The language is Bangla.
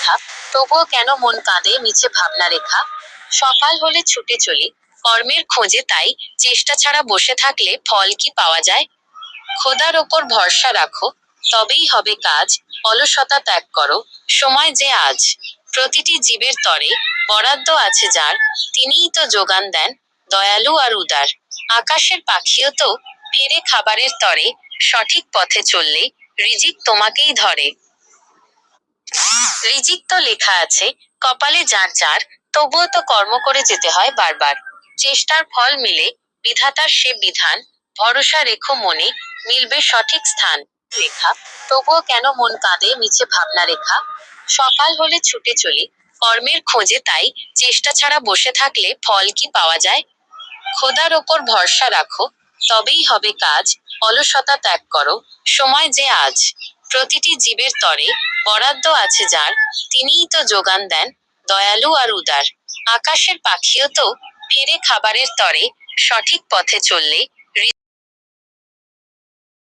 লেখা। তবুও কেন মন কাঁদে মিছে ভাবনা রেখা। সকাল হলে ছুটে চলি কর্মের খোঁজে, তাই চেষ্টা ছাড়া বসে থাকলে ফল কি পাওয়া যায়। খোদার ওপর ভরসা রাখো, তবেই হবে কাজ। অলসতা ত্যাগ করো, সময় যে আজ। প্রতিটি জীবের তরে বরাদ্দ আছে যার, তিনিই তো যোগান দেন, দয়ালু আর উদার। আকাশের পাখিও তো ফেরে খাবারের তরে, সঠিক পথে চললে রিজিক তোমাকেই ধরে। রিজিক তো লেখা আছে কপালে যার যার, তবুও তো কর্ম করে যেতে হয় বারবার। চেষ্টার ফল মিলে বিধাতার সে বিধান, ভরসা রেখো মনে, মিলবে সঠিক স্থান। লেখা। তবুও কেন মন কাঁদে মিছে ভাবনা রেখা। সকাল হলে ছুটে চলি কর্মের খোঁজে, তাই চেষ্টা ছাড়া বসে থাকলে ফল কি পাওয়া যায়। খোদার ওপর ভরসা রাখো, তবেই হবে কাজ। অলসতা ত্যাগ করো, সময় যে আজ। প্রতিটি জীবের তরে বরাদ্দ আছে যার, তিনিই তো যোগান দেন, দয়ালু আর উদার। আকাশের পাখিও তো ফেরে খাবারের তরে, সঠিক পথে চললে